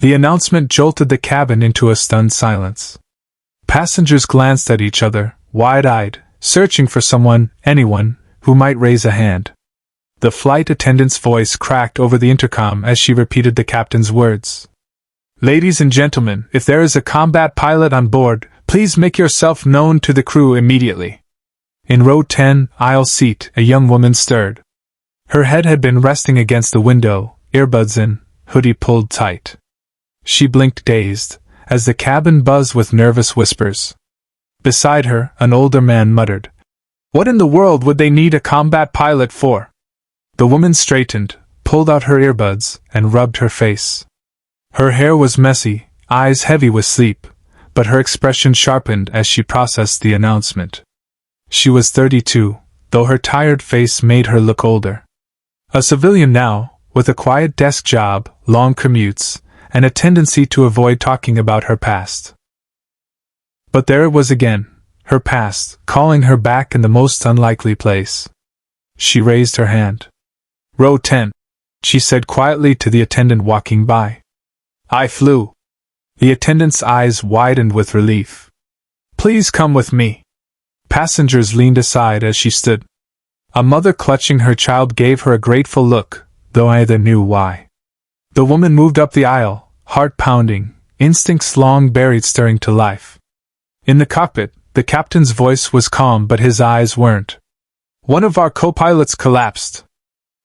The announcement jolted the cabin into a stunned silence. Passengers glanced at each other, wide-eyed, searching for someone, anyone, who might raise a hand. The flight attendant's voice cracked over the intercom as she repeated the captain's words. "Ladies and gentlemen, if there is a combat pilot on board, please make yourself known to the crew immediately." In row 10, aisle seat, a young woman stirred. Her head had been resting against the window, earbuds in, hoodie pulled tight. She blinked dazed, as the cabin buzzed with nervous whispers. Beside her, an older man muttered, "What in the world would they need a combat pilot for?" The woman straightened, pulled out her earbuds, and rubbed her face. Her hair was messy, eyes heavy with sleep, but her expression sharpened as she processed the announcement. She was 32, though her tired face made her look older. A civilian now, with a quiet desk job, long commutes, and a tendency to avoid talking about her past. But there it was again, her past, calling her back in the most unlikely place. She raised her hand. "Row 10, she said quietly to the attendant walking by. "I flew." The attendant's eyes widened with relief. "Please come with me." Passengers leaned aside as she stood. A mother clutching her child gave her a grateful look, though neither knew why. The woman moved up the aisle, heart pounding, instincts long buried stirring to life. In the cockpit, the captain's voice was calm but his eyes weren't. "One of our co-pilots collapsed.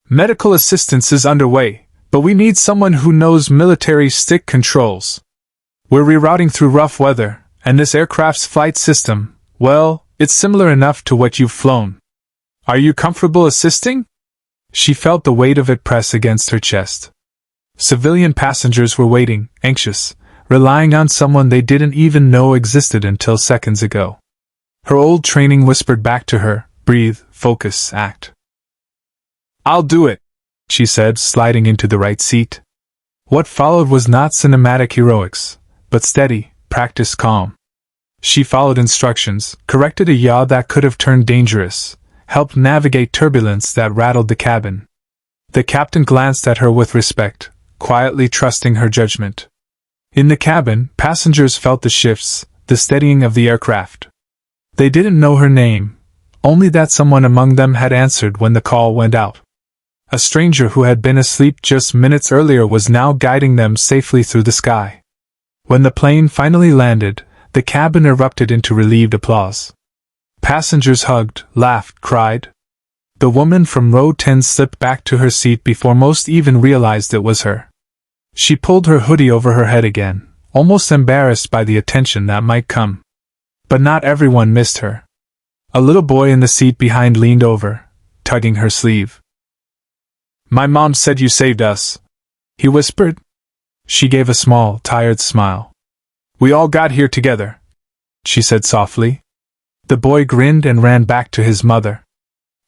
Medical assistance is underway, but we need someone who knows military stick controls. We're rerouting through rough weather, and this aircraft's flight system, well, it's similar enough to what you've flown. Are you comfortable assisting?" She felt the weight of it press against her chest. Civilian passengers were waiting, anxious, relying on someone they didn't even know existed until seconds ago. Her old training whispered back to her, "Breathe, focus, act." "I'll do it," she said, sliding into the right seat. What followed was not cinematic heroics, but steady, practiced calm. She followed instructions, corrected a yaw that could have turned dangerous, helped navigate turbulence that rattled the cabin. The captain glanced at her with respect, quietly trusting her judgment. In the cabin, passengers felt the shifts, the steadying of the aircraft. They didn't know her name, only that someone among them had answered when the call went out. A stranger who had been asleep just minutes earlier was now guiding them safely through the sky. When the plane finally landed, the cabin erupted into relieved applause. Passengers hugged, laughed, cried. The woman from row 10 slipped back to her seat before most even realized it was her. She pulled her hoodie over her head again, almost embarrassed by the attention that might come. But not everyone missed her. A little boy in the seat behind leaned over, tugging her sleeve. "My mom said you saved us," he whispered. She gave a small, tired smile. "We all got here together," she said softly. The boy grinned and ran back to his mother.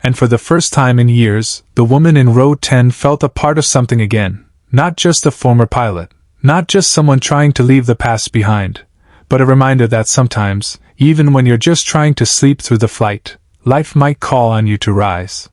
And for the first time in years, the woman in row 10 felt a part of something again, not just a former pilot, not just someone trying to leave the past behind, but a reminder that sometimes, even when you're just trying to sleep through the flight, life might call on you to rise.